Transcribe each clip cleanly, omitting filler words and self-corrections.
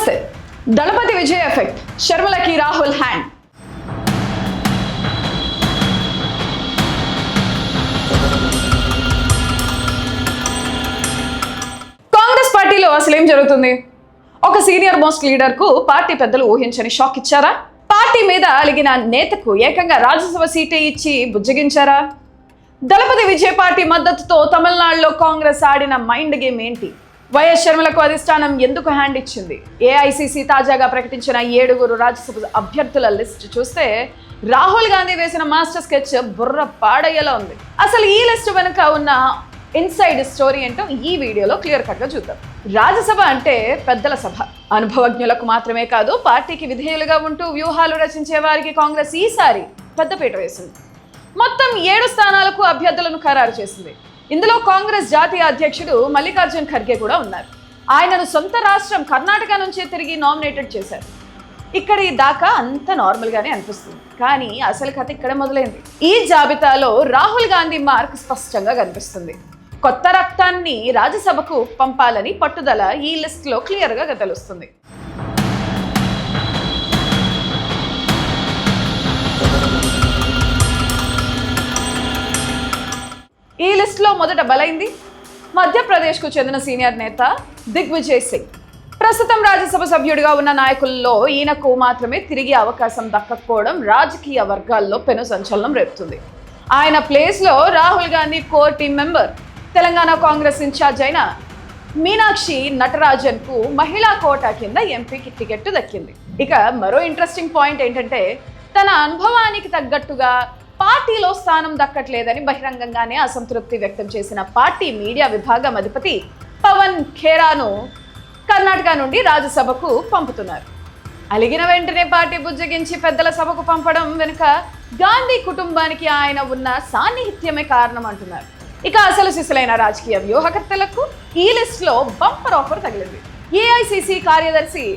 నమస్తే. దళపతి Vijay effect, శర్మలకి Rahul hand. Congress పార్టీలో అసలేం జరుగుతుంది? ఒక సీనియర్ మోస్ట్ లీడర్ కు పార్టీ పెద్దలు ఊహించని షాక్ ఇచ్చారా? పార్టీ మీద అలిగిన నేతకు ఏకంగా రాజ్యసభ సీటే ఇచ్చి బుజ్జగించారా? దళపతి విజయ్ పార్టీ మద్దతుతో తమిళనాడులో కాంగ్రెస్ ఆడిన మైండ్ గేమ్ ఏంటి? వైఎస్ షర్మిలకు అధిష్టానం ఎందుకు హ్యాండ్ ఇచ్చింది? ఏఐసిసి తాజాగా ప్రకటించిన 7 రాజ్యసభ అభ్యర్థుల లిస్ట్ చూస్తే రాహుల్ గాంధీ వేసిన మాస్టర్ స్కెచ్ బుర్ర పాడయ్యేలా ఉంది. అసలు ఈ లిస్ట్ వెనుక ఉన్న ఇన్సైడ్ స్టోరీ ఏంటో ఈ వీడియోలో క్లియర్ కట్గా చూద్దాం. రాజ్యసభ అంటే పెద్దల సభ. అనుభవజ్ఞులకు మాత్రమే కాదు, పార్టీకి విధేయులుగా ఉంటూ వ్యూహాలు రచించే వారికి కాంగ్రెస్ ఈసారి పెద్దపీట వేసింది. మొత్తం 7 స్థానాలకు అభ్యర్థులను ఖరారు చేసింది. ఇందులో కాంగ్రెస్ జాతీయ అధ్యక్షుడు మల్లికార్జున్ ఖర్గే కూడా ఉన్నారు. ఆయనను సొంత రాష్ట్రం కర్ణాటక నుంచే తిరిగి నామినేటెడ్ చేశారు. ఇక్కడి దాకా అంత నార్మల్గానే అనిపిస్తుంది, కానీ అసలు కథ ఇక్కడ మొదలైంది. ఈ జాబితాలో రాహుల్ గాంధీ మార్క్ స్పష్టంగా కనిపిస్తుంది. కొత్త రక్తాన్ని రాజ్యసభకు పంపాలని పట్టుదల ఈ లిస్టులో క్లియర్గా తెలుస్తుంది. ఈ లిస్టులో మొదట బలైంది మధ్యప్రదేశ్కు చెందిన సీనియర్ నేత దిగ్విజయ్ సింగ్. ప్రస్తుతం రాజ్యసభ సభ్యుడిగా ఉన్న నాయకుల్లో ఈయనకు మాత్రమే తిరిగి అవకాశం దక్కకపోవడం రాజకీయ వర్గాల్లో పెను సంచలనం రేపుతుంది. ఆయన ప్లేస్లో Rahul Gandhi core team member, Telangana Congress incharge అయిన మీనాక్షి నటరాజన్కు మహిళా కోటా కింద ఎంపీకి టికెట్ దక్కింది. ఇక మరో ఇంట్రెస్టింగ్ పాయింట్ ఏంటంటే, తన అనుభవానికి తగ్గట్టుగా పార్టీలో స్థానం దక్కట్లేదని బహిరంగంగానే అసంతృప్తి వ్యక్తం చేసిన పార్టీ మీడియా విభాగం అధిపతి పవన్ ఖేరాను కర్ణాటక నుండి రాజ్యసభకు పంపుతున్నారు. అలిగిన వెంటనే పార్టీ బుజ్జగించి పెద్దల సభకు పంపడం వెనుక గాంధీ కుటుంబానికి ఆయన ఉన్న సాన్నిహిత్యమే కారణం అంటున్నారు. ఇక అసలు సిసలైన రాజకీయ వ్యూహకర్తలకు ఈ లిస్టులో బంపర్ ఆఫర్ తగిలింది. ఏఐసిసి కార్యదర్శి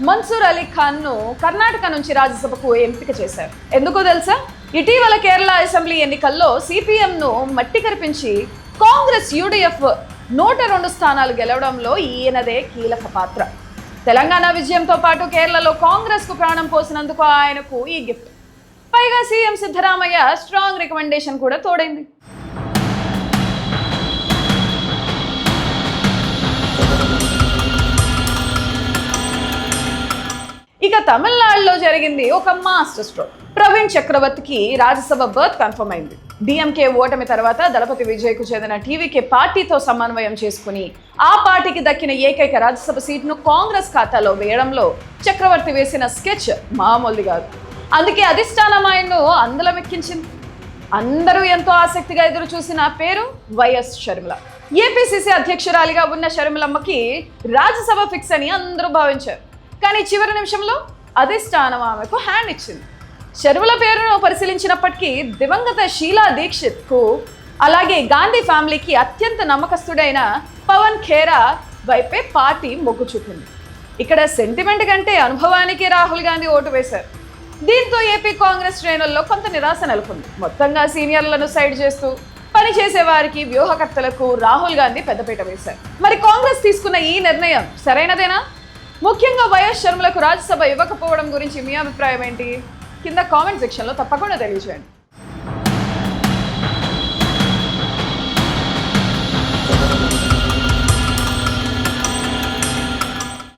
మన్సూర్ అలీ ఖాన్ ను కర్ణాటక నుంచి రాజ్యసభకు ఎంపిక చేశారు. ఎందుకో తెలుసా? ఇటీవల కేరళ అసెంబ్లీ ఎన్నికల్లో సిపిఎంను మట్టి కరిపించి కాంగ్రెస్ యూడీఎఫ్ 102 స్థానాలు గెలవడంలో ఈయనదే కీలక పాత్ర. తెలంగాణ విజయంతో పాటు కేరళలో కాంగ్రెస్ కు ప్రాణం పోసినందుకు ఆయనకు ఈ గిఫ్ట్. పైగా సీఎం సిద్ధరామయ్య స్ట్రాంగ్ రికమెండేషన్ కూడా తోడైంది. ఇక తమిళనాడులో జరిగింది ఒక మాస్టర్ స్ట్రోక్. ప్రవీణ్ చక్రవర్తికి రాజ్యసభ బర్త్ కన్ఫర్మ్ అయింది. డిఎంకే ఓటమి తర్వాత దళపతి విజయ్కు చెందిన టీవీకే పార్టీతో సమన్వయం చేసుకుని ఆ పార్టీకి దక్కిన ఏకైక రాజ్యసభ సీట్ను కాంగ్రెస్ ఖాతాలో వేయడంలో చక్రవర్తి వేసిన స్కెచ్ మామూలుది కాదు. అందుకే అధిష్టానం ఆయన్ను అందలం ఎక్కించింది. అందరూ ఎంతో ఆసక్తిగా ఎదురు చూసిన పేరు వైఎస్ షర్మిల. ఏపీసీసీ అధ్యక్షురాలిగా ఉన్న షర్మిలమ్మకి రాజ్యసభ ఫిక్స్ అని అందరూ భావించారు. కానీ చివరి నిమిషంలో అధిష్టానం ఆమెకు హ్యాండ్ ఇచ్చింది. షర్మిల పేరును పరిశీలించినప్పటికీ దివంగత షీలా దీక్షిత్ కు, అలాగే గాంధీ ఫ్యామిలీకి అత్యంత నమ్మకస్తుడైన పవన్ ఖేరా వైపే పార్టీ మొగ్గు చూపింది. ఇక్కడ సెంటిమెంట్ కంటే అనుభవానికి రాహుల్ గాంధీ ఓటు వేశారు. దీంతో ఏపీ కాంగ్రెస్ శ్రేణుల్లో కొంత నిరాశ నెలకొంది. మొత్తంగా సీనియర్లను సైడ్ చేస్తూ పనిచేసే వారికి, వ్యూహకర్తలకు రాహుల్ గాంధీ పెద్దపీట వేశారు. మరి కాంగ్రెస్ తీసుకున్న ఈ నిర్ణయం సరైనదేనా? ముఖ్యంగా వైఎస్ షర్మిలకు రాజ్యసభ ఇవ్వకపోవడం గురించి మీ అభిప్రాయం ఏంటి? కింద కామెంట్ సెక్షన్లో తప్పకుండా తెలియజేయండి.